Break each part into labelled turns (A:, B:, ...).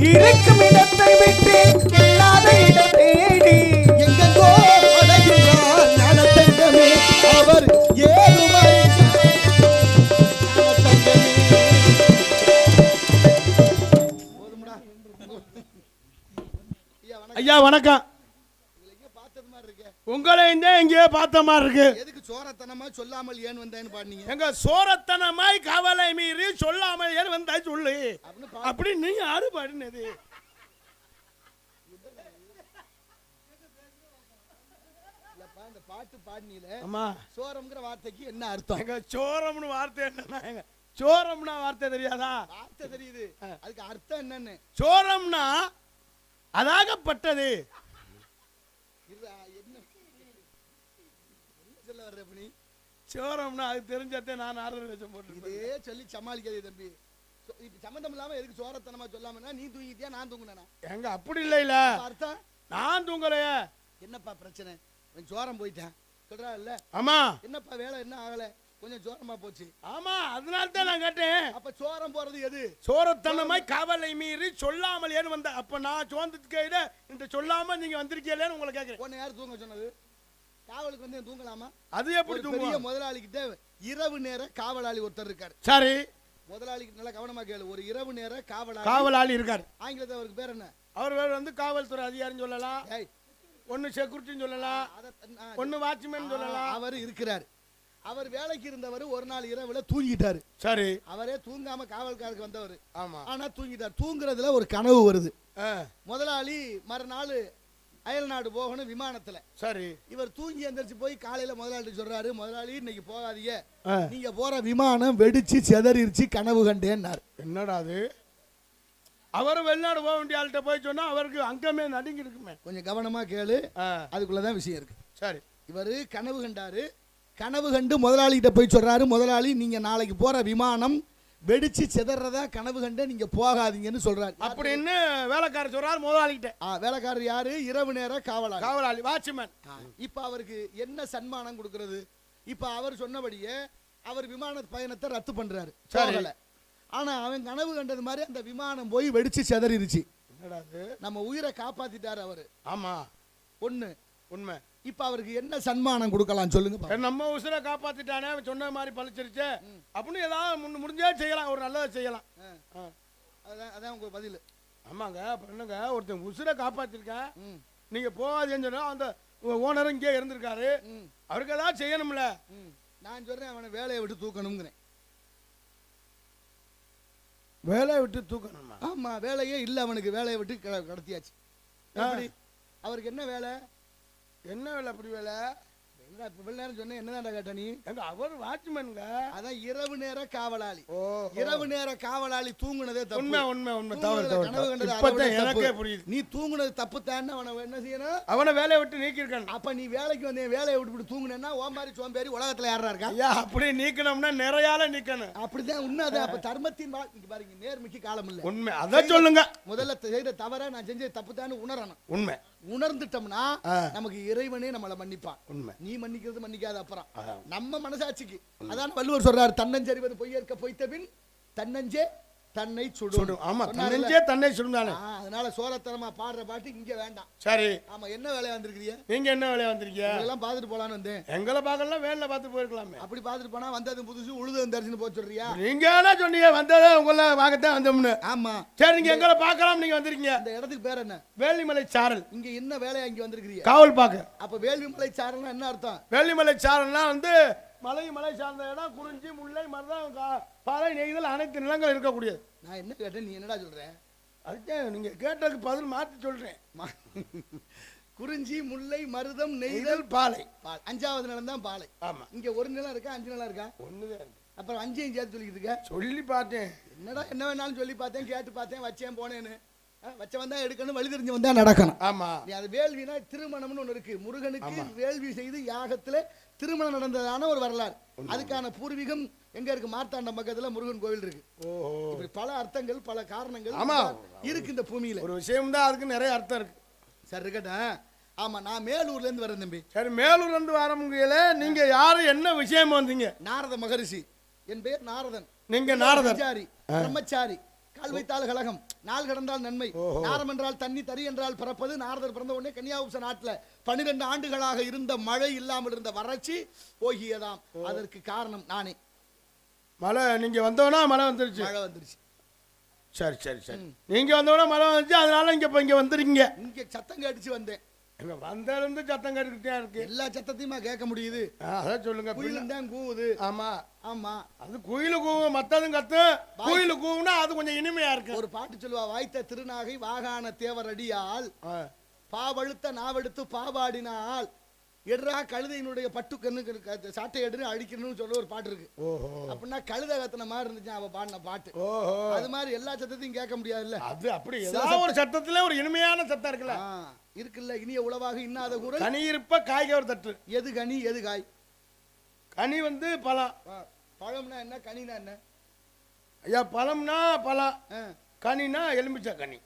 A: இருக்கும் இடத்தை விட்டு இல்லாத இடம் தேடி
B: எங்கெங்கோ அடைகின்றார் ஞானத்தங்கமே அவர் ஏழுமலை
C: ஐயா வணக்கம். உங்களை எங்கேயோ பார்த்த மாதிரி இருக்கு.
B: எதுக்கு சோரத்தனமா சொல்லாமல் ஏன் வந்தேன்னு பாடுனீங்க?
C: எங்க சோரத்தனமாய் காவலை மீறி சொல்லாமல் ஏன் வந்தா சொல்லு அப்படி நீங்க யாரு பாடினது?
B: இந்த பாட்டு பாடினீல
C: ஆமா
B: சோரம்ங்கிற வார்த்தைக்கு என்ன அர்த்தம்?
C: எங்க சோரம்னு வார்த்தை என்னன்னா எங்க சோரம்னா வார்த்தை தெரியாதா?
B: வார்த்தை தெரியுது, அதுக்கு அர்த்தம் என்னன்னு?
C: சோரம்னா அதாகப்பட்டது. சோரம்னா அது தெரிஞ்சதே நான் 6 லட்சம் போட்டு
B: இதே சொல்லி சமாளிக்காதே தம்பி. சம்பந்தம் இல்லாம எதுக்கு சோரத்தனமா சொல்லாம நீ தூங்கிட்டியா நான் தூங்குனா?
C: எங்க அப்படி இல்ல
B: அர்த்தம்
C: நான் தூங்கலையே.
B: என்னப்பா பிரச்சனை? சோரம் போயிட்டேன் சொல்றா இல்ல?
C: ஆமா.
B: என்னப்பா வேலை என்ன ஆகல? கொஞ்சம் சோரமா போச்சு.
C: ஆமா அதனால தான் நான் கேட்டேன்.
B: அப்ப சோரம் போறது எது?
C: சோரத்தனமாய் காவலை மீறி சொல்லாமல் ஏன் வந்த? அப்ப நான் சோர்ந்ததுக்கு இந்த சொல்லாம நீங்க வந்திருக்கீங்களேன்னு உங்களை கேட்கிறேன்.
B: உன்னை யார் தூங்க சொன்னது? காவலுக்கு வந்து தூங்கலாமா?
C: அது எப்படி
B: பெரிய முதலாளிகிட்ட இரவு நேர காவலாளி ஒருத்தர் இருக்காரு.
C: சரி
B: முதலாளிக்கு நல்லா கவனமா கேளு. ஒரு இரவு நேர
C: காவலாளி இருக்காரு.
B: ஆங்கிலத்தில் அவருக்கு பேர் என்ன?
C: அவர் பேர் வந்து காவல்துறை அதிகாரின்னு சொல்லலாம், ஒன்னு செக்யூரிட்டின்னு சொல்லலாம், ஒன்னு வாட்ச்மேன் சொல்லலாம்.
B: அவர் இருக்கிறார். அவர் வேலைக்கு இருந்தவர் ஒரு நாள் இரவுல தூங்கிட்டாரு.
C: சரி.
B: அவரே தூங்காம காவல்காரருக்கு வந்தவர்.
C: ஆமா.
B: ஆனா தூங்கிட்டார். தூங்குறதுல ஒரு கனவு வருது. முதலாளி மறுநாள் அயல் நாடு போகணும் விமானத்துல. சரி. இவர் தூங்கி எந்திரிச்சு போய் காலையில முதலாளி சொல்றாரு, முதலாளி இன்னைக்கு போகாதீங்க, நீங்க போற விமானம் வெடிச்சு செதறிடுச்சு, கனவு கண்டேன்னாரு.
C: என்னடா அது? அவர் வெளிநாடு போக வேண்டிய ஆள்கிட்ட போய் சொன்னா அவருக்கு அங்கமே நடுங்கி இருக்குமே.
B: கொஞ்சம் கவனமா கேளு, அதுக்குள்ளதான் விஷயம் இருக்கு.
C: சரி.
B: இவரு கனவு கண்டாரு. கனவு கண்டு முதலாளிகிட்ட போய் சொல்றாரு, முதலாளி நீங்க நாளைக்கு போற விமானம் வெடிச்சு செதறதா கனவு கண்டு நீங்க போகாதீங்கன்னு சொல்றாரு.
C: அப்படின்னு வேலைக்காரர் சொல்றாரு முதலாளிகிட்ட.
B: வேலைக்காரர் யாரு? இரவு நேர
C: காவலாளி வாட்ச்மேன்.
B: இப்ப அவருக்கு என்ன சன்மானம் கொடுக்கறது? இப்ப அவர் சொன்னபடியே அவர் விமான பயணத்தை ரத்து பண்றாரு. சரி. ஆனா அவன் கனவு கண்டது மாதிரி அந்த விமானம் போய் வெடிச்சு செதறிடுச்சு. நம்ம உயிரை காப்பாத்திட்டாரு அவரு. ஆமா ஒண்ணு உண்மை. இப்ப அவருக்கு என்ன சன்மானம் கொடுக்கலாம் சொல்லுங்க?
C: நம்ம உசுரை காப்பாத்திட்டானே, சொன்ன மாதிரி பழிச்சிருச்சு அப்படின்னு ஏதாவது முடிஞ்சா செய்யலாம், ஒரு நல்லதை செய்யலாம்.
B: அதான் உங்க பதில்.
C: ஆமாங்க. என்னங்க ஒருத்தன் உசுரை காப்பாத்திருக்கேன், நீங்க போகாதேன்னு சொன்னா அந்த ஓனரும் இங்கே இருந்திருக்காரு, அவருக்கு ஏதாவது செய்யணும்ல.
B: நான் சொல்றேன் அவனை வேலையை விட்டு தூக்கணுங்கிறேன்.
C: வேலையை விட்டு தூக்கணுமா?
B: ஆமா, வேலையே இல்ல அவனுக்கு, வேலையை விட்டு கடத்தியாச்சு. அவருக்கு என்ன வேலை?
C: என்ன வேலை? அப்படி வேலை
B: சொன்ன என்னதான் கேட்ட நீ?
C: அவர் வாட்ச்மேனுங்க.
B: அதான் இரவு நேர காவலாளி. இரவு நேர காவலாளி தூங்குனதே தப்பு.
C: உண்மை உண்மை உண்மை. தவறு
B: கனவு கண்டது
C: எனக்கே புரியுது.
B: நீ தூங்குனது தப்பு தான். அவனை என்ன செய்யணும்?
C: அவனை வேலையை விட்டு நீக்கிருக்கான்.
B: அப்ப நீ வேலைக்கு வந்து வேலையை விட்டு தூங்குனா ஓமாரி சோம்பேறி உலகத்துல யாரா இருக்கா?
C: ஐயா அப்படி நீக்கணும்னா நிறையால நீக்கணும்.
B: அப்படிதான் உண்மை. அப்ப தர்மத்தின் பாருங்க, நேர்மைக்கு காலம் இல்ல.
C: உண்மை. அதை சொல்லுங்க.
B: முதல்ல செய்த தவற நான் செஞ்சது தப்பு தான் உணரணும்.
C: உண்மை.
B: உணர்ந்துட்டோம்னா நமக்கு இறைவனே நம்மளை மன்னிப்பான்.
C: உண்மை.
B: நீ மன்னிக்கிறது மன்னிக்காத அப்புறம் நம்ம மனசாட்சிக்கு. அதான் வள்ளுவர் சொல்றாரு, தன்னஞ்சறிவது பொய்யற்க பொய்த்த பின் தன்னஞ்சே தன்னை சுடும்.
C: ஆமா, தன்னஞ்சே தன்னை சுடும்.
B: அதனால சோரத்தனமா பாடுற பாட்டு இங்க வேண்டாம்.
C: சரி.
B: ஆமா, என்ன வேலையா வந்திருக்கீங்க?
C: நீங்க என்ன வேலையா வந்திருக்கீங்க?
B: எல்லாம் பாத்துட்டு போலான்னு வந்தேன்.
C: எங்களை பார்க்கலாம், வேலை பார்த்து போயிருக்கலாமே.
B: அப்படி பாத்துட்டு போனா வந்தது புதுசு உழுது தரிசனம் போய் சொல்றியா?
C: நீங்க என்ன சொன்னீங்க? வந்ததே உங்களை பார்க்கத்தான் வந்தோம்னு.
B: ஆமா.
C: சரி, நீங்க எங்களை பார்க்கலாம், நீங்க வந்திருக்கீங்க.
B: இந்த இடத்துக்கு பேர் என்ன?
C: வேலிமலை சாரல்.
B: இங்க என்ன வேலையா இங்க வந்திருக்கீங்க?
C: காவல் பார்க்க.
B: அப்ப வேலிமலை சாரல்னா என்ன அர்த்தம்?
C: வேலிமலை சாரல்னா வந்து மலை சார்ந்த இடம், குறிஞ்சி, முல்லை, மருதம், பாலை, நெய்தல் அனைத்து நிலங்கள் இருக்கக்கூடியது.
B: நான் என்ன கேட்டேன், நீ என்னடா சொல்ற?
C: அதுக்கு நீங்க கேட்டதுக்கு பதில் மாற்றி சொல்றேன்.
B: குறிஞ்சி, முல்லை, மருதம், நெய்தல்,
C: பாலை.
B: 5வது நிலம் தான் பாலை. ஆமா. இங்க ஒரு நிலம் இருக்கா, 5 நிலம் இருக்கா? ஒண்ணுதான் இருக்கு. அப்புறம் 5ஐயும் சேர்த்து சொல்லிக்கிட்டு இருக்க? சொல்லி பார்த்தேன். என்னடா என்ன வேணாலும் சொல்லி பார்த்தேன், கேட்டு பார்த்தேன், வச்சேன் போனேன்னு. வச்சவன் தான் எடுக்கணும், வழி தெரிஞ்சவன் தான் நடக்கணும். ஆமா. அது வேள்வினா திருமணம்னு ஒண்ணு இருக்கு. முருகனுக்கு வேள்வி செய்து யாகத்துல திருமணம் நடந்ததான ஒரு வரலாறு. அதுக்கான பூர்வீகம் எங்க இருக்கு? மார்த்தாண்டம் பக்கத்துல முருகன் கோவில் இருக்கு. இப்படி பல அர்த்தங்கள், பல காரணங்கள் இருக்கு இந்த பூமியில. ஒரு விஷயம் தான், அதுக்கு நிறைய அர்த்தம் இருக்கு. சரி இருக்கட்டும். ஆமா, நான் மேலூர்ல இருந்து வரேன் தம்பி. சரி, மேலூர்ல இருந்து வரமுகையில நீங்க யாரு, என்ன விஷயம் வந்தீங்க? நாரத மகரிஷி. என் பேர் நாரதன். நீங்க நாரதன் பிரம்மச்சாரி, கால் வைத்தால் கழகம். நாள் கடந்தால் நன்மை. நாரம் என்றால் தண்ணி, தறி என்றால் பிறப்பது. நாரதர் பிறந்த உடனே கன்னியாகுமரி நாட்டுல 12 ஆண்டுகளாக இருந்த மழை இல்லாமல் இருந்த வறட்சி போகியதாம். அதற்கு காரணம் நானே.
C: மழை நீங்க வந்தோன்னா மழை வந்துருச்சு.
B: மழை வந்துருச்சு.
C: சரி சரி சரி. நீங்க வந்தோன்னா மழை வந்துச்சு, அதனால இங்க வந்துருக்கீங்க.
B: இங்க சத்தம் கேட்டுச்சு வந்தேன்.
C: எங்க வந்தாலும் சத்தம் கேட்டுக்கிட்டே இருக்கு.
B: எல்லா சத்தத்தையுமா கேட்க முடியுது?
C: அதான் சொல்லுங்க.
B: குயிலும் தான் கூவுது.
C: ஆமா
B: ஆமா,
C: அது குயிலு கூவும், மத்ததும் கத்து. குயிலு கூவுனா அது கொஞ்சம் இனிமையா இருக்கு.
B: ஒரு பாட்டு சொல்லுவா, வாய்த்த திருநாகை வாகான தேவர் அடியால் பாவழுத்த நாவெடுத்து பாவாடினால் எட்ரா கழுதையினுடைய பட்டு கண்ணு சாட்டை எடுன்னு அடிக்கணும்னு சொல்ல ஒரு பாட்டு இருக்கு. அப்படின்னா கழுதை கத்துன மாதிரி இருந்துச்சு அவ பாடின பாட்டு. அது மாதிரி எல்லா சத்தத்தையும் கேட்க முடியாதுல்ல. அது அப்படி
C: ஒரு சத்தத்துல ஒரு இனிமையான சத்தம் இருக்குல்ல.
B: இருக்குல்ல. இனிய உளவாக இன்னாத குரல்.
C: கனி இருப்ப காய்கவர் தட்டு.
B: எது கனி எது காய்?
C: கனி பழம்.
B: பழம்னா என்ன, கனினா என்ன?
C: ஐயா பழம்னா பழம், கனினா எலுமிச்சை கனி.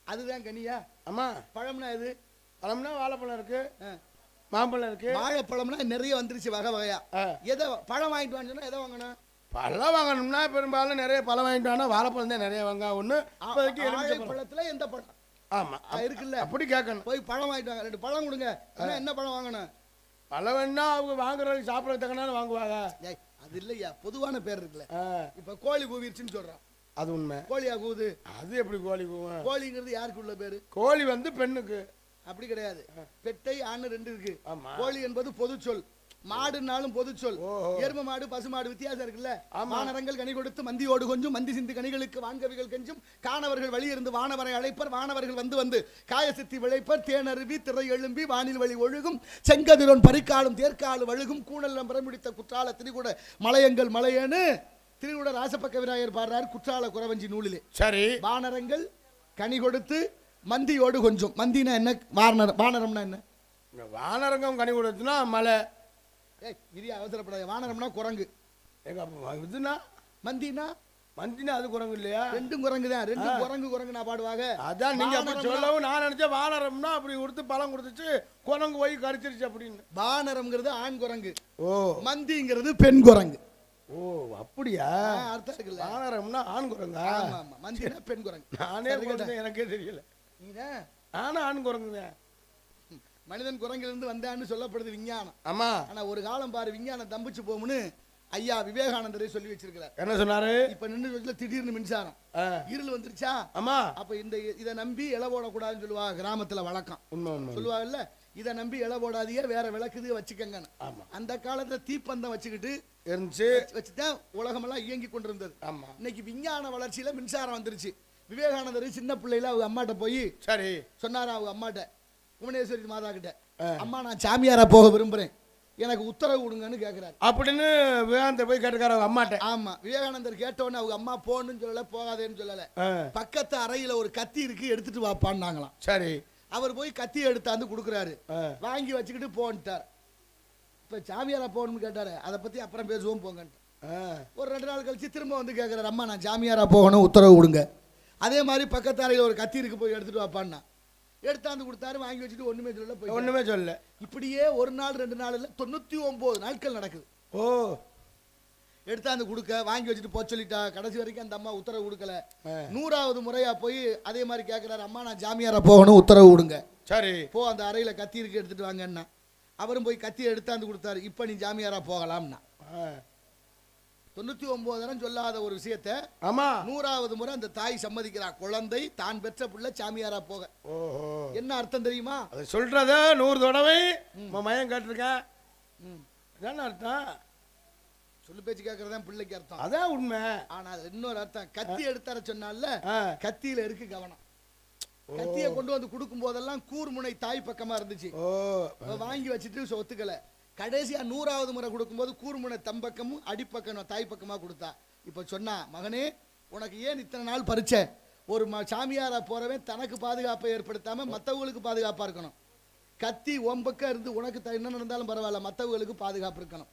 B: அதுதான் கனியா?
C: ஆமா.
B: பழம்னா எது?
C: பழம்னா வாழைப்பழம் இருக்கு, மாம்பழம் இருக்கு.
B: வாழைப்பழம்னா நிறைய வந்துருச்சு வகை வகையா. எதை பழம் வாங்கிட்டு வாங்கினா எதை வாங்கணும்?
C: பழம் வாங்கணும்னா பெரும்பாலும் நிறைய பழம் வாங்கிட்டு வாங்க. வாழைப்பழம் தான் நிறைய வாங்க. ஒண்ணு
B: பழத்துல எந்த பழம்?
C: ஆமா
B: இருக்குல்ல,
C: அப்படி கேட்கணும்.
B: போய் பழம் வாங்கிட்டு வாங்க, 2 பழம் கொடுங்க. என்ன பழம் வாங்கணும்?
C: பழம் வேணா அவங்க வாங்குறது சாப்பிடறது தக்கனால வாங்குவாங்க.
B: அது இல்லையா, பொதுவான பேர் இருக்குல்ல. இப்ப கோழி கூவிருச்சுன்னு சொல்றான்,
C: அது உண்மை.
B: கோழியா கூவுது?
C: அது எப்படி கோழி கூவும்?
B: கோழிங்கிறது யாருக்கு உள்ள பேரு?
C: கோழி பெண்ணுக்கு. அப்படி
B: கிடையாது. பெட்டை ஆண் 2 இருக்கு. கோழி என்பது பொது சொல். மாடுனாலும் பொது சொல். எரும மாடு பசு மாடு வித்தியாசம் இருக்குல்ல. வானரங்கள் கனி கொடுத்து மந்தியோடு கொஞ்சம் மந்தி சிந்து கனிகளுக்கு வான்கவிகள் கெஞ்சும் காணவர்கள் வழி இருந்து வானவரை அழைப்பர் வானவர்கள் வந்து காயசித்தி விளைப்பர் தேனருவி திரை எழும்பி வானில் வழி ஒழுகும் செங்கதிரோன் பரிக்காலும் தேர்க்காலும் வழுகும் கூணலம் பிரமுடித்த குற்றால திரிகூட மலையங்கள் மலையேன்னு திரிகூட ராசப்பக்க விநாயகர் பாடுறார் குற்றால குறவஞ்சி நூலிலே. சரி. வானரங்கள் கனி கொடுத்து மந்தியோடு கொஞ்சம். மந்தினா என்ன? வானரம்னா என்ன?
C: வானரங்கம் கனி கொடுத்துனா மலை.
B: அவசரப்படாத. வானரம்னா குரங்கு.
C: இதுனா
B: மந்தினா?
C: மந்தினா அது குரங்கு இல்லையா?
B: 2 குரங்கு தான். 2 குரங்கு நான் பாடுவாங்க.
C: அதான் நீங்க அப்படி சொல்லவும் நான் நினைச்சேன் வானரம்னா அப்படி கொடுத்து பழம் கொடுத்துச்சு குரங்கு போய் கடிச்சிருச்சு அப்படின்னு.
B: வானரம்ங்கிறது ஆண் குரங்கு. மந்திங்கிறது பெண் குரங்கு.
C: அப்படியா?
B: அர்த்தம் இருக்குல்ல.
C: வானரம்னா ஆண் குரங்கா?
B: ஆமா ஆமா. மந்தினா பெண் குரங்கு.
C: நானே எனக்கே தெரியல. நானும் ஆண் குரங்குங்க.
B: மனிதன் குரங்கிலிருந்து வந்தான்னு சொல்லப்படுது விஞ்ஞானம்.
C: ஆமா.
B: ஆனா ஒரு காலம் பாரு விஞ்ஞானம் தம்பிச்சு போகும்னு ஐயா விவேகானந்தரே சொல்லி வச்சிருக்கிறார்.
C: என்ன சொன்னாரு?
B: இப்ப நின்று திடீர்னு மின்சாரம் இருள் வந்துருச்சா?
C: ஆமா.
B: அப்ப இதை நம்பி இலை போடக்கூடாதுன்னு சொல்லுவாங்க கிராமத்துல வழக்கம். சொல்லுவாங்கல்ல, இதை நம்பி இலை போடாதீங்க, வேற விளக்குது வச்சுக்கங்க. அந்த காலத்துல தீப்பந்தம் வச்சுக்கிட்டு இருந்துச்சு, வச்சுதான் உலகமெல்லாம் இயங்கி கொண்டிருந்தது. இன்னைக்கு விஞ்ஞான வளர்ச்சியில மின்சாரம் வந்துருச்சு. விவேகானந்தர் சின்ன பிள்ளையில அவங்க அம்மாட்ட போய் சரி சொன்னாரா, அவங்க அம்மாட்ட புவனேஸ்வரி மாதா கிட்ட, அம்மா நான் சாமியாரா போக விரும்புறேன், எனக்கு உத்தரவு கொடுங்கன்னு கேட்கிறாரு. அப்படின்னு விவேகானந்தர் போய் கேட்டுக்காரு அவங்க அம்மாட்ட. ஆமா. விவேகானந்தர் கேட்டோன்னு அவங்க அம்மா போன்னு சொல்லல, போகாதேன்னு சொல்லல. பக்கத்து அறையில ஒரு கத்தி இருக்கு, எடுத்துட்டு வாப்பான்னாங்களாம். சரி. அவர் போய் கத்தி எடுத்தாந்து கொடுக்குறாரு, வாங்கி வச்சுக்கிட்டு போன்ட்டார். இப்ப சாமியாரா போகணும்னு கேட்டாரு, அதை பத்தி அப்புறம் பேசுவோம் போங்கன்ட்டு. ஒரு 2 நாள் கழிச்சு திரும்ப வந்து கேட்கிறாரு, அம்மா நான் சாமியாரா போகணும், உத்தரவு கொடுங்க. அதே மாதிரி பக்கத்து அறையில ஒரு கத்தி இருக்கு, போய் எடுத்துட்டு வாப்பான்னா எடுத்தாந்து கொடுத்தாரு, வாங்கி வச்சுட்டு ஒண்ணுமே சொல்லல, போய் ஒண்ணுமே சொல்லல. இப்படியே 1 நாள் 2 நாள் இல்ல 99 நாட்கள் நடக்குது. எடுத்தாந்து கொடுக்க வாங்கி வச்சுட்டு போக சொல்லிட்டா. கடைசி வரைக்கும் அந்த அம்மா உத்தரவு கொடுக்கல. 100வது முறையா போய் அதே மாதிரி கேட்கிறாரு, அம்மா நான் ஜாமியாரா போகணும், உத்தரவு கொடுங்க. சரி போ, அந்த அறையில கத்தி இருக்கு எடுத்துட்டு வாங்கன்னா. அவரும் போய் கத்தியை எடுத்தாந்து கொடுத்தாரு, இப்ப நீ ஜாமியாரா போகலாம்னா. 99 தரம் சொல்லாத ஒரு விஷயத்த 100வது முறை அந்த தாய் சம்மதிக்கிறா. குழந்தை தான் பெற்ற புள்ள சாமியாரா போக. என்ன அர்த்தம் தெரியுமா? அது சொல்றத 100 தடவை மயம் கேட்டிருக்கேன். என்ன அர்த்தம்? சொல்லு பேச்சு கேட்கறதா பிள்ளைக்கு அர்த்தம். அதான் உண்மை. ஆனா அது இன்னொரு அர்த்தம். கத்தி எடுத்தார சொன்னால கத்தியில இருக்கு கவனம். கத்தியை கொண்டு வந்து கொடுக்கும் போதெல்லாம் கூர்முனை தாய் பக்கமா இருந்துச்சு, வாங்கி வச்சுட்டு ஒத்துக்கல. கடைசியா 100வது முறை கொடுக்கும்போது கூர்முனை தம்பக்கமும் அடிப்பக்கம் தாய் பக்கமா கொடுத்தா. இப்ப சொன்னா, மகனே உனக்கு ஏன் இத்தனை நாள் பறிச்ச? ஒரு சாமியாரா போறவன் தனக்கு பாதுகாப்பை ஏற்படுத்தாம மற்றவங்களுக்கு பாதுகாப்பா இருக்கணும். கத்தி ஒம்பக்கம் இருந்து உனக்கு என்ன நடந்தாலும் பரவாயில்ல, மற்றவங்களுக்கு பாதுகாப்பு இருக்கணும்.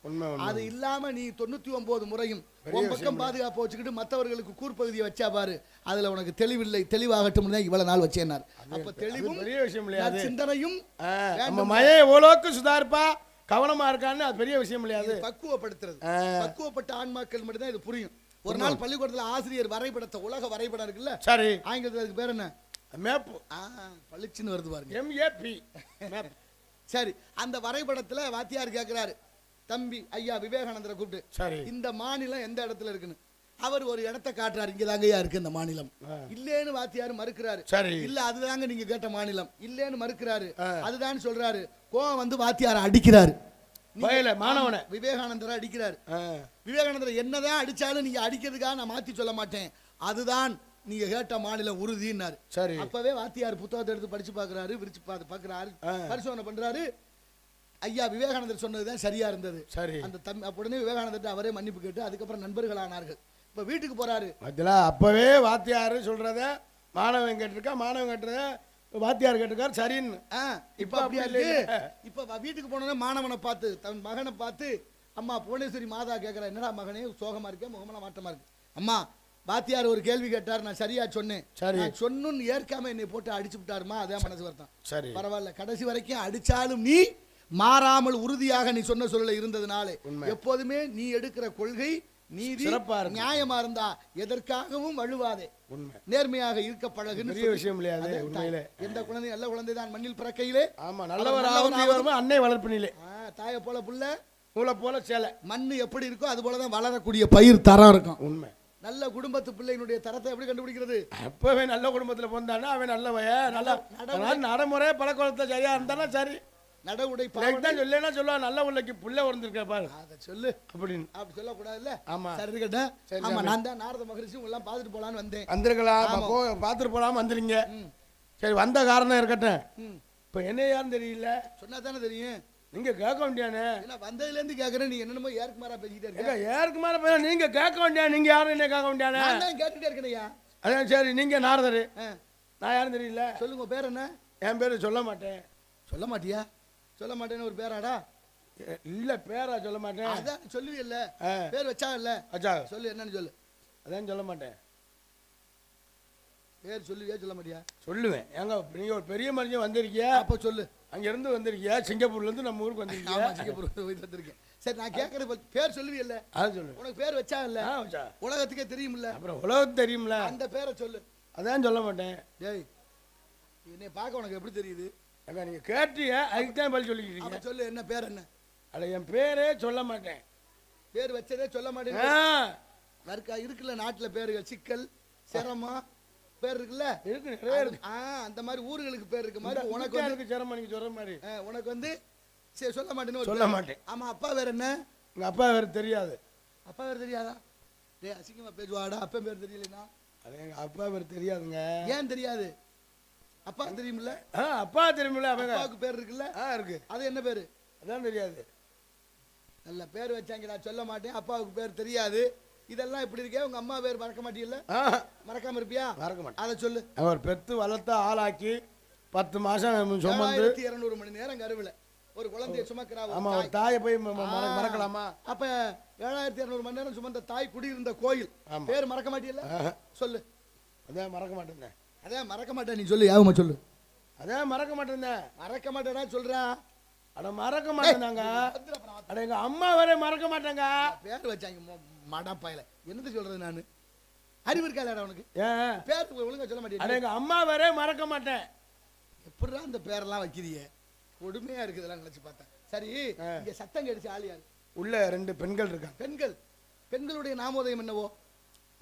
B: அது இல்லாம நீ 99 முறையும் ஒம்பக்கம் பாதுகாப்பு வச்சுக்கிட்டு மற்றவர்களுக்கு கூர்பகுதியை வச்சா பாரு, அதுல உனக்கு தெளிவில்லை. தெளிவாகட்டும் இவ்வளவு நாள் வச்சேன்னார். அப்ப தெளிவும் பெரிய விஷயம் இல்லையா? சிந்தனையும் மயே ஓலோக்கு சுதார்ப்பா கவனமா இருக்கான்னு அது பெரிய விஷயம் இல்லையாது. பக்குவப்படுத்துறது. பக்குவப்பட்ட ஆன்மாக்கள் மட்டும்தான் இது புரியும். ஒரு நாள் பள்ளிக்கூடத்துல ஆசிரியர் வரைபடத்தை உலக வரைபடம் இருக்குல்ல,
C: சரி,
B: ஆங்கிலத்துல அதுக்கு பேர் என்ன?
C: மேப்பு.
B: பளிச்சுன்னு வருது பாருங்க,
C: MAP.
B: சரி, அந்த வரைபடத்துல வாத்தியார் கேட்கிறாரு, தம்பி ஐயா விவேகானந்தரை கூப்பிட்டு,
C: சரி,
B: இந்த மாநிலம் எந்த இடத்துல இருக்குன்னு. அவர் ஒரு இடத்தை காட்டுறாரு, இங்கதாங்கய்யா இருக்கு இந்த மாநிலம். இல்லேன்னு வாத்தியார் மறுக்கிறாரு.
C: சரி,
B: இல்ல அதுதாங்க நீங்க கேட்ட மாநிலம், இல்லேன்னு மறுக்கிறாரு. அதுதான் சொல்றாரு. கோவம் வந்து வாத்தியார அடிக்கிறாரு,
C: மாணவனை
B: விவேகானந்தரை அடிக்கிறாரு. விவேகானந்தர் என்னதான் அடிச்சாலும் நீங்க அடிக்கிறதுக்காக நான் மாத்தி சொல்ல மாட்டேன், அதுதான் நீங்க கேட்ட மாநிலம் உறுதினாரு.
C: சரி,
B: அப்பவே வாத்தியார் புத்தகத்தை எடுத்து படிச்சு பாக்குறாரு, விரிச்சு பாக்குறாரு, பரிசோதனை பண்றாரு. ஐயா விவேகானந்தர் சொன்னதுதான் சரியா இருந்தது.
C: சரி,
B: அந்த உடனே விவேகானந்தர் அவரே மன்னிப்பு கேட்டு அதுக்கப்புறம் நண்பர்கள் ஆனார்கள். இப்ப வீட்டுக்கு போறாரு.
C: அப்பவே வாத்தியார் சொல்றத மாணவன் கேட்டிருக்கா, மாணவன் கேட்டத வாத்தியார் கேட்டிருக்காரு சரின்னு.
B: இப்ப அப்படியா இருக்கு. இப்ப வீட்டுக்கு போனோட மாணவனை பார்த்து, தன் மகனை பார்த்து, அம்மா புவனேஸ்வரி மாதா கேட்கிறா, என்னடா மகனே சோகமா இருக்கேன், முகமெல்லாம் மாற்றமா இருக்கு. அம்மா வாத்தியார் ஒரு கேள்வி கேட்டார், நான் சரியா சொன்னேன், நான் சொன்னு ஏற்காம என்னை போட்டு அடிச்சு விட்டாருமா, அதான் மனசு வருத்தம். சரி பரவாயில்ல, கடைசி வரைக்கும் அடிச்சாலும் நீ மாறாமல் உறுதியாக நீ சொன்ன சொல்ல இருந்ததுனாலே எப்போதுமே நீ எடுக்கிற கொள்கை நீதி நியாயமா இருந்தா எதற்காகவும் வழுவாதே, நேர்மையாக இருக்க பழகுன்னு விஷயம் இல்லையா? எந்த குழந்தை நல்ல குழந்தை தான் மண்ணில் பிறக்கையிலே, ஆமா நல்லவர்
C: அன்னை வளர்ப்பினிலே,
B: தாயை போல புள்ள
C: நூலை போல சேலை,
B: மண்ணு எப்படி இருக்கோ அது போலதான் வளரக்கூடிய பயிர் தரம் இருக்கும்.
C: உண்மை.
B: நல்ல குடும்பத்து பிள்ளையினுடைய தரத்தை எப்படி கண்டுபிடிக்கிறது?
C: அப்பவே நல்ல குடும்பத்துல போந்தானா அவன் நல்லவய, நல்ல நடைமுறை பழக்கத்தை சரியா இருந்தானா சரி. நடவுடை தான் சொல்லேன்னா சொல்லுவா, நல்ல உள்ளக்கு புள்ள வந்திருக்க பாரு, அதை சொல்லு அப்படின்னு. அப்படி சொல்லக்கூடாதுல்ல. ஆமா சரி இருக்கட்டும். ஆமா நான் தான் நாரத மகரிஷி எல்லாம் பார்த்துட்டு போலான்னு வந்தேன். வந்திருக்கலாம், பார்த்துட்டு போலாம வந்துருங்க. சரி வந்த காரணம் இருக்கட்டும். இப்ப என்ன யாருன்னு தெரியல, சொன்னா தானே தெரியும். நீங்க கேட்க வேண்டியானே, வந்ததுல இருந்து கேக்குறேன், நீ என்னமோ ஏற்கு மாறா பேசிக்கிட்டே இருக்க. ஏற்கு மாறா பேச நீங்க கேட்க வேண்டியா, நீங்க யாரும் என்ன கேட்க வேண்டியானே, நான் கேட்டுட்டே இருக்கேன்யா. அதான் சரி, நீங்க நாரதரு, நான் யாரும் தெரியல. சொல்லுங்க பேர் என்ன? என் பேரு சொல்ல மாட்டேன். சொல்ல மாட்டியா? சொல்ல மாட்டேன்னு ஒரு பேராடா? இல்ல பேரா சொல்ல மாட்டேன். அதான் சொல்லுவீல்ல, பேர் வச்சா இல்ல அச்சா, சொல்லு என்னன்னு சொல்லு. அதான் சொல்ல மாட்டேன். பேர் சொல்லுவியா சொல்ல மாட்டியா? சொல்லுவேன். ஏங்க நீங்க ஒரு பெரிய மனுஷன் வந்திருக்கியா, அப்ப சொல்லு. அங்க இருந்து வந்திருக்கியா, சிங்கப்பூர்ல இருந்து நம்ம ஊருக்கு வந்திருக்கியா? சிங்கப்பூர் போயிட்டு வந்திருக்கேன். சரி நான் கேட்கறது பேர் சொல்லுவீல்ல, அதான் சொல்லு. உனக்கு பேர் வச்சா இல்ல, உலகத்துக்கே தெரியும்ல, அப்புறம் உலகத்துக்கு தெரியும்ல, அந்த பேரை சொல்லு. அதான் சொல்ல மாட்டேன். டேய் என்னை பார்க்க உனக்கு எப்படி தெரியுது? அக்கா நீங்க கேட்டீங்க, அதுக்கு தான் பதில் சொல்லிக்கிறீங்க. சொல்லு என்ன பேர் என்ன? அட என் பேரே சொல்ல மாட்டேன். பேர் வச்சதே சொல்ல மாட்டேன். இருக்குல்ல நாட்டுல பேர்கள், சிக்கல் சிரமம் பேர் இருக்குல்ல, இருக்கு நிறைய இருக்கு. அந்த மாதிரி ஊர்களுக்கு பேர் இருக்கு மாதிரி உனக்கு வந்து சிரமம் நீங்க சொல்ற மாதிரி உனக்கு வந்து சொல்ல மாட்டேன்னு சொல்ல மாட்டேன். ஆமா அப்பா வேற என்ன? உங்க அப்பா வேற தெரியாது. அப்பா வேற தெரியாதா? டேய் அசிங்கமா பேசுவாடா, அப்பா பேர் தெரியலனா? அது எங்க அப்பா பேர் தெரியாதுங்க. ஏன் தெரியாது? அப்பா தெரியுமில்ல? அப்பா தெரியுமில்ல? அப்பாவுக்கு பேர் இருக்குல்ல? இருக்கு. அது என்ன பேரு? அதான் தெரியாது. நல்ல பேர் வச்சாங்க, நான் சொல்ல மாட்டேன், அப்பாவுக்கு பேர் தெரியாது. இதெல்லாம் இப்படி இருக்கே, உங்க அம்மா பேர் மறக்க மாட்டீல்ல? மறக்காம இருப்பியா? மறக்க மாட்டேன். அதை சொல்லு. அவர் பெத்து வளர்த்த ஆளாக்கி 10 மாசம் சுமந்து 200 மணி நேரம் கருவில ஒரு குழந்தைய சுமக்கிறா. ஆமா ஒரு தாயை போய் மறக்கலாமா? அப்ப 7200 மணி நேரம் சுமந்த தாய் குடியிருந்த கோயில் பேர் மறக்க மாட்டீல்ல? சொல்லு. அதான் மறக்க மாட்டேன். அதான் மறக்க மாட்டேன். நீ சொல்லு, யாவுமா சொல்லு. அதான் மறக்க மாட்டேன். மறக்க மாட்டேனா சொல்றா? அட மறக்க மாட்டேனாங்க. அட எங்க அம்மா வேற மறக்க மாட்டாங்க. பேர் வச்சாங்க மடப்பாயில. என்னது சொல்றது நானு? அறிவு இருக்காதடா உனக்கு? பேர் ஒழுங்கா சொல்ல மாட்டேன். அட எங்க அம்மா வேற மறக்க மாட்டேன். எப்படிடா அந்த பேரெல்லாம் வைக்கிறீங்க? கொடுமையா இருக்குதெல்லாம் நினைச்சு பார்த்தேன். சரி இங்க சத்தம் கேட்டுச்சு ஆள் யாரு? உள்ள 2 பெண்கள் இருக்காங்க. பெண்கள், பெண்களுடைய நாமோதயம் என்னவோ?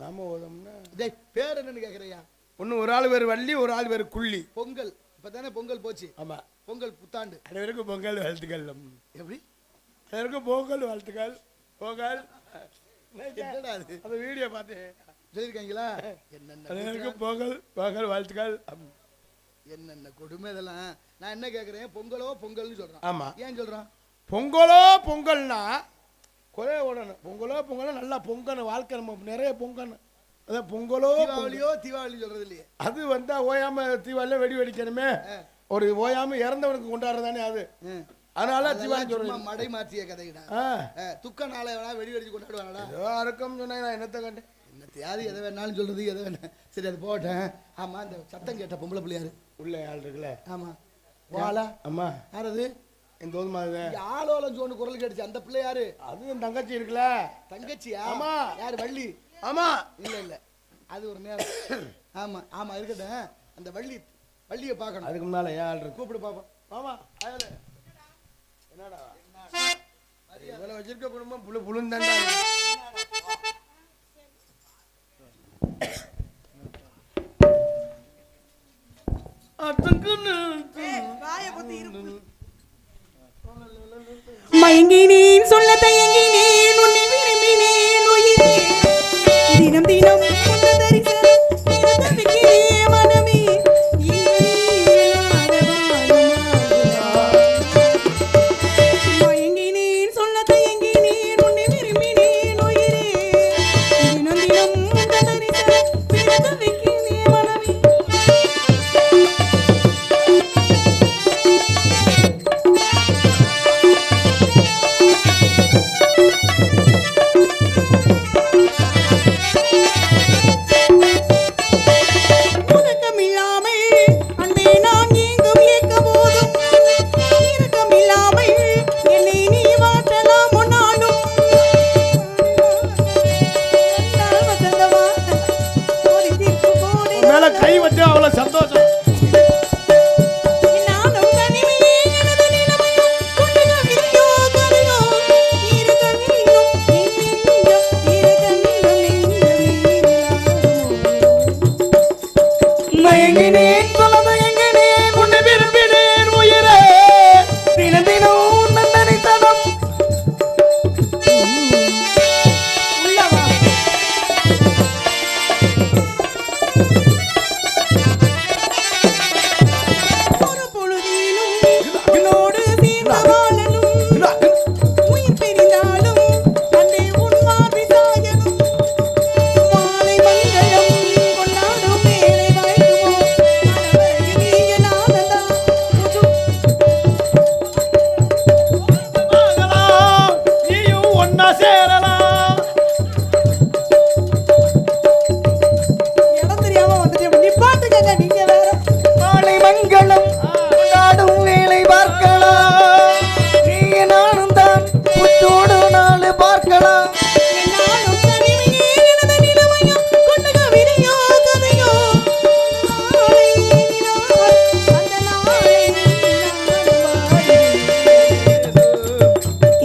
C: நாமோதயம்னா டேய் பேர் என்னன்னு கேக்குறியா? ஒண்ணு ஒரு ஆள் பேர் வள்ளி, ஒரு ஆள் பேர் குள்ளி. பொங்கல் இப்பதானே பொங்கல் போச்சு. ஆமா பொங்கல் புத்தாண்டு. அனைவருக்கும் பொங்கல் வாழ்த்துக்கள். எப்படி அனைவருக்கும் பொங்கல் வாழ்த்துக்கள். பொங்கல் என்னடா அது? அந்த வீடியோ பார்த்தேன் சொல்லிருக்காங்களா? என்னென்ன அனைவருக்கும் பொங்கல் பொங்கல் வாழ்த்துக்கள். என்னென்ன கொடுமை இதெல்லாம். நான் என்ன கேக்குறேன், பொங்கலோ பொங்கல்னு சொல்றான். ஆமா ஏன் சொல்றான்? பொங்கலோ பொங்கல்னா கொலை ஓடணும். பொங்கலோ பொங்கலோ நல்லா பொங்கணும், வாழ்க்கை நம்ம நிறைய பொங்கணும். அதான் பொங்கலோ தீபாவளியோ தீபாவளி சொல்றது இல்லையே. அது வந்தா ஓயாம தீபாவளியில வெடி வெடிக்கணுமே, ஒரு ஓயாம இறந்தவனுக்கு கொண்டாடுறதானே அது. அதனால தீபாவளி சொல்றேன். மடை மாற்றிய கதைடா. துக்க நாளை வேணா வெடி வெடிச்சு கொண்டாடுவாங்கடா. அறுக்கம் சொன்னா நான் என்னத்தை கண்டேன், என்னத்தையாவது எதை வேணாலும் சொல்றது எதை வேணா. சரி அது போட்டேன். ஆமா அந்த சத்தம் கேட்ட பொம்பளை பிள்ளையாரு உள்ள ஆள் இருக்குல்ல? ஆமா வாளா. ஆமா யாரது? என் தோது மாதிரி ஆளோலம் சோன்னு குரல் கேட்டுச்சு. அந்த பிள்ளை யாரு? அது என் தங்கச்சி இருக்குல்ல. தங்கச்சியா? ஆமா. யாரு? வள்ளி. ஆமா
B: இல்ல இல்ல அது ஒரு நேரம். ஆமா ஆமா இருக்கட்டும். அந்த வள்ளியை பார்க்கணும்.
C: அதுக்கு முன்னால ஏன் ஆள் இருக்கு?
B: கூப்பிடு பாப்போம்.
C: மாமா என்னடா இவ்வளவு வச்சிருக்க குடும்பம் புழுந்தாண்டா.
A: மயங்கினேன் சொல்ல தயங்கினேன் உன்னை விரும்பினேன் உயிரே தினம் தினம் உன்னை தரிசனம் தவிக்கிறேன் மனமே மயங்கினேன் சொல்ல தயங்கினேன் உன்னை விரும்பினேன் உயிரே தினம் தினம் உன்னை தரிசனம் தவிக்கிறேன் மனமே
C: கை வச்சு அவ்வளவு சந்தோஷம்.
A: மயங்கினேன் சொல்ல மயங்கினேன் உன்னை விரும்பினேன் உயிரே தினம் தினம் உன்னை நினைத்தனம் உள்ளவா ஒரு பொழுதிலும் உன்னோடு சேர்ந்த வாழலும் உயிர் பிரிந்தாலும் அன்றே உன் மார்பி சாயலும் மாலை மங்களம் கொண்டாடும் வேளை வாய்க்குமோ மனவரையில் நீங்க நானதான்
C: நீயும் ஒன்னா சேரலாம்.
A: இடம் தெரியாம வந்துட்டு நிப்பாட்டுங்க நீங்க வேற மாலை மங்களம் கொண்டாடும் வேளை பார்க்கலாம் நீங்க நானும் தான் புத்தோடு நாள் பார்க்கலாம் நானும் தனிமையே எனது நிலைமையும் கொண்டு கவிதையோ கதையோ நாளை நிலாய் அந்த நாளை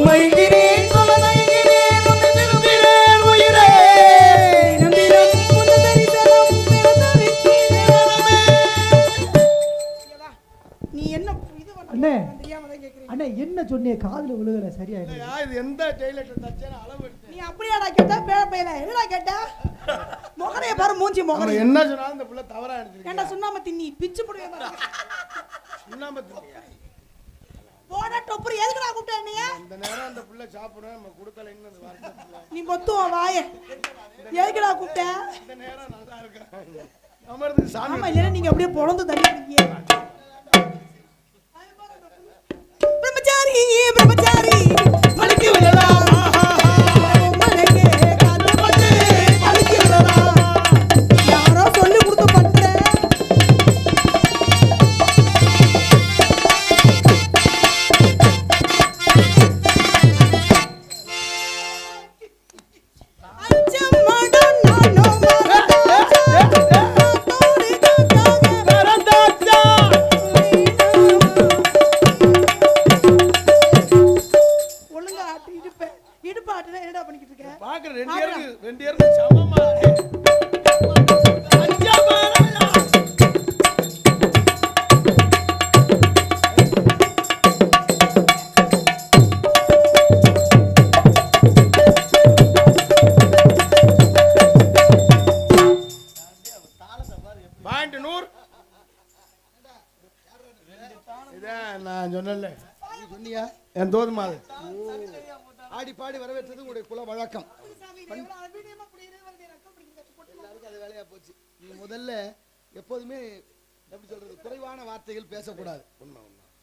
A: மயங்கினேன் சொல்ல மயங்கினேன் உன்னை விரும்பினேன் உயிரே தினம் தினம் உன்னை தரிசனம் நீ என்ன இது
D: அண்ணே.
A: தெரியாம தான் கேக்குறீங்க.
D: அண்ணே என்ன சொன்னிய காதுல விழுகல சரியாயிடும்.
C: இல்லையா, இது எந்த டெய்லெட் தச்சேன்னு அளவு எடுத்து.
A: நீ அப்படியாடா கேட்ட பேல என்னடா கேட்ட முகரைய பாரு மூஞ்சி
C: நம்ம
A: முகரைய
C: என்ன சொன்னாலும் இந்த புள்ள தவறா எடுத்துருக்கு.
A: ஏண்டா சுண்ணாம தின்னி பிச்சு புடுவே பாரு
C: சுண்ணாம்பு தண்ணியா?
A: போடா டொப்பர் எதுக்குடா கூப்பிட்ட நீ
C: இந்த நேரம் அந்த புள்ள சாப்பிடும் நம்ம கொடுக்கலைன்னு அந்த வார்த்தை.
A: நீ மொத்தம் வாயே எதுக்குடா கூப்பிட்ட
C: இந்த நேரம் நல்லா இருக்கு. அமர்ந்து சாமி
A: ஆமா இல்ல நீங்க அப்படியே பொளந்து தண்ணி குடிக்கீங்க பிரம்மச்சாரி பிரம்மச்சாரி பழுக்கி விடலாம் மனக்கே காத்து பட்டு பழுக்கி விடலாம் யாரோ சொல்லி கொடுத்து பண்ற அச்சம் மடம் நானோ ஒழுங்கா ஆட்டு இடுப்பு ஆட்டுனா என்னடா பண்ணிக்கிட்டு இருக்க
C: பாக்குற ரெண்டு பேருக்கு சமமா இருக்கு. அஞ்சா மாறா. பாயிண்ட் 100. இதான் நான் சொன்னேன்ல,
B: நீ சொன்னியா?
C: என் தோதுமா அது.
B: ஆடி பாடி வரவேற்றது உங்களுடைய குல வழக்கம். எல்லாருக்கும் அது வேலையா போச்சு. நீ முதல்ல எப்போதுமே எப்படி சொல்றது, குறைவான வார்த்தைகள் பேசக்கூடாது.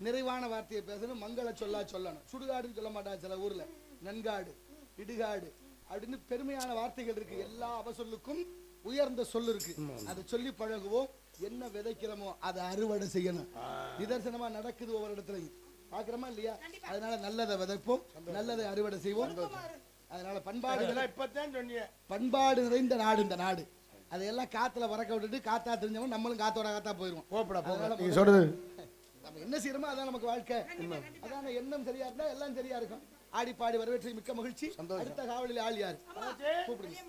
B: நிறைவான வார்த்தையை பேசணும். மங்கள சொல்லணும். சுடுகாடுன்னு சொல்ல மாட்டாங்க சில ஊர்ல. நன்காடு, இடுகாடு அப்படின்னு பெருமையான வார்த்தைகள் இருக்கு. எல்லா அவசொல்லுக்கும் உயர்ந்த சொல் இருக்கு. அதை சொல்லி பழகுவோம். என்ன விதைக்கிறோமோ அதை அறுவடை செய்யணும். நிதர்சனமா நடக்குது ஒவ்வொரு இடத்துலையும் பாக்குறோமா இல்லையா? அதனால நல்லதை விதைப்போம், நல்லதை அறுவடை செய்வோம். அதனால பண்பாடு
C: இப்பதான் சொன்னீங்க.
B: பண்பாடு நிறைந்த நாடு இந்த நாடு. அதையெல்லாம் காத்துல பறக்க விட்டுட்டு காத்தா தெரிஞ்சவன் நம்மளும் காத்தோட காத்தா போயிருவோம்.
C: நீங்க சொல்றது
B: நம்ம என்ன செய்யறோமோ அதான் நமக்கு வாழ்க்கை. அதான் எண்ணம் சரியா இருந்தா எல்லாம் சரியா இருக்கும். ஆடி பாடி வரவேற்று மிக்க மகிழ்ச்சி. அடுத்த காவலில் ஆள் யார் கூப்பிடுங்க.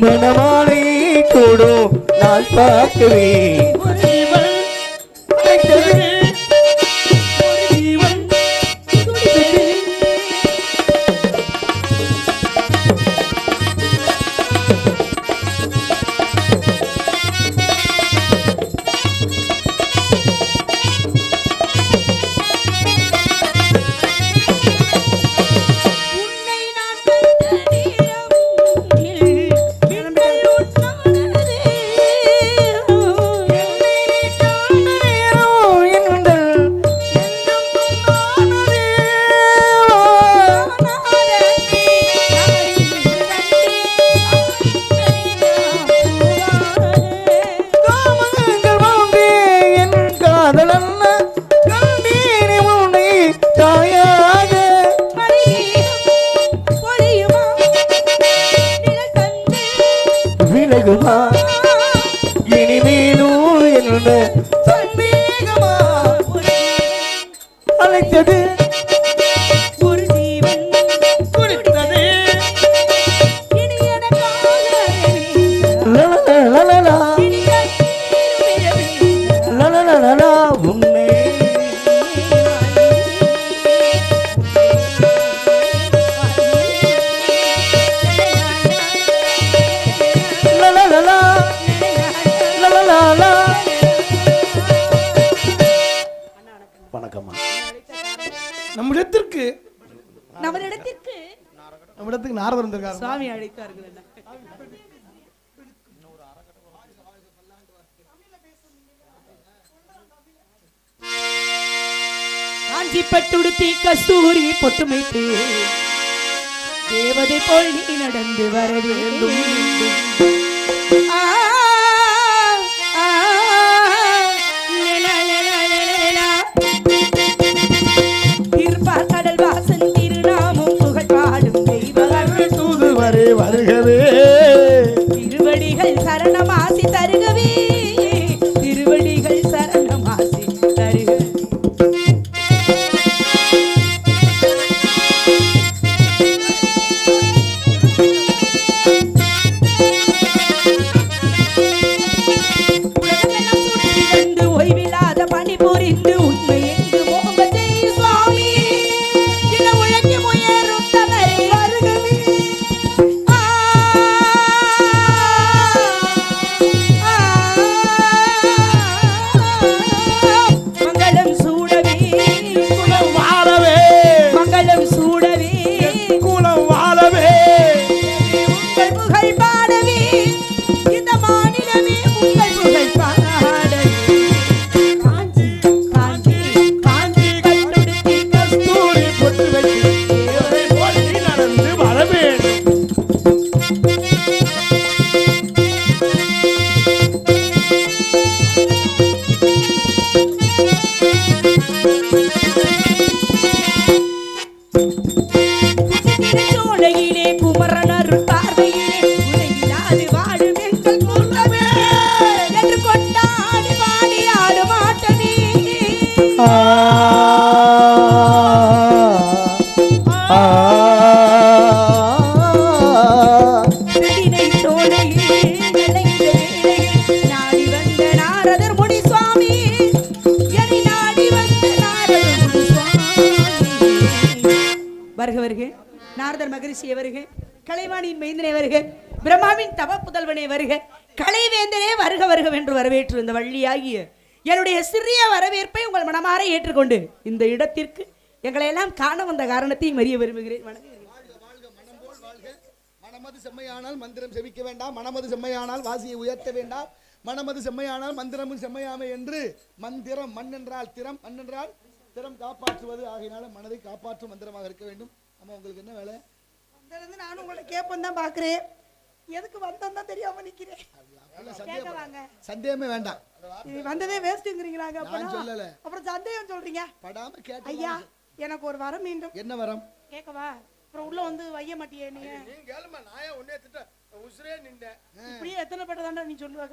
A: மனமாலை கூடும் நான் பார்க்குவேன். இனிமேலும் என்ன சந்தேகமா அழைத்தது ஒரு ஜீவன் குடித்தது உண்மை வணக்கம்மா.
C: நம்மிடத்திற்கு
B: நாரதர் வந்திருக்காரு.
E: சுவாமி அழைத்தார்கள். காஞ்சி பட்டுடுத்தி கஸ்தூரி பொட்டுமைத்து தேவதை போல் நீ நடந்து வர வேண்டும். கடல் வாசன் திருநாமும் புகழ் பாடும் தெய்வங்கள்
C: தூதுவரே வருகவே.
E: திருவடிகள் சரணமாசி தருகவே. திருவடிகள் சரணமாசி தருகவே. ஓய்வில்லாத பணி புரிந்து உண்மை என்று மோக செய்யும் சுவாமி இன உழைக்கு முயரும் தவறே வருகவே. மகரிஷியை வருக, கலைவாணியின் மைந்தனை வருக, பிரம்மாவின் தவ புதல்வனை வருக, கலைவேந்தனே வருக வருக என்று வரவேற்று இந்த வள்ளியாகிய என்னுடைய சிறிய வரவேற்பை உங்கள் மனமாற ஏற்றுக்கொண்டு இந்த இடத்திற்கு எங்களை எல்லாம் காண வந்த காரணத்தையும் அறிய விரும்புகிறேன்.
B: மனமது செம்மையானால் மந்திரம் செவிக்க வேண்டாம், மனமது செம்மையானால் வாசியை உயர்த்த வேண்டாம், மனமது செம்மையானால் மந்திரமும் செம்மையாமை என்று மந்திரம் மண் என்றால் திறம், மண் என்றால் திறம் காப்பாற்றுவது ஆகையினால மனதை காப்பாற்றும் மந்திரமாக இருக்க வேண்டும். ஆமா, உங்களுக்கு என்ன வேலை?
E: நானும் உங்களை கேட்பேன் தான் பாக்குறேன், எதுக்கு வந்தா தெரியாம நிக்கிறேன்.
B: சந்தேகமே வேண்டாம்,
E: வந்ததே வேஸ்ட்ங்கறீங்களா?
B: நான் சொல்லல,
E: அப்புறம் சந்தேகம் சொல்றீங்க.
B: படாம கேட்ட
E: ஐயா, எனக்கு ஒரு வரம் வேண்டும்.
B: என்ன வரம்?
E: கேட்கவா? அப்புறம் உள்ள வந்து வைய மாட்டியே நீ
C: கேளுமா, நான் ஏன் உன்னைய திட்ட உசுரே நின்றேன்.
E: இப்படியே எத்தனை பேட்ட தாண்டா நீ சொல்லுவா?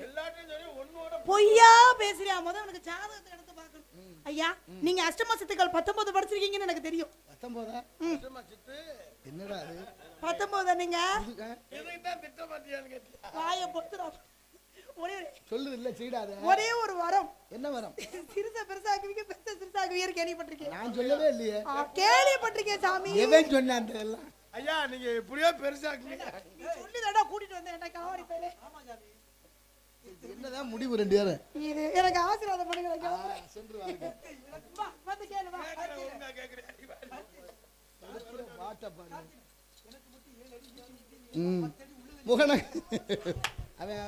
C: எல்லாத்தையும் சொல்லி ஒன்னோட
E: பொய்யா பேசுறியா? முதல்ல எனக்கு ஜாதகத்தை எடுத்து பார்க்கணும். ஐயா, நீங்க அஷ்டம சித்துக்கள் 19 படிச்சிருக்கீங்கன்னு எனக்கு தெரியும்.
B: 19 சித்து என்னடா அது?
E: 19 நீங்க
C: இதுக்கு தான் திட்ட மாட்டியான்னு கேட்டியா?
E: வாயை பொத்துறா.
B: சொல்லுது இல்ல, செய்டாத.
E: ஒரே ஒரு வரம்.
B: என்ன வரம்?
E: சிறுசா பெருசாக்குவீங்க, பெருசா சிறுசாக்குவீங்க கேள்விப்பட்டிருக்கேன்.
B: நான் சொல்லவே இல்லையே.
E: கேள்விப்பட்டிருக்கேன் சாமி.
B: எவன் சொன்ன அந்த எல்லாம்?
C: ஐயா, நீங்க எப்படியோ பெருசாக்குங்க.
E: நீ சொல்லிதாடா கூட்டிட்டு வந்தேன். என்ன காவரி பேரே?
B: என்னதான் முடிவு ரெண்டு பேரும்?
E: இது எனக்கு ஆசீர்வாதம் பண்ணுங்க.
B: சென்று வாங்க.
E: வா, வந்து கேளு வா.
C: ஒழுங்கா கேக்குறேன்.
B: பாட்ட பாரு. முகன அவன்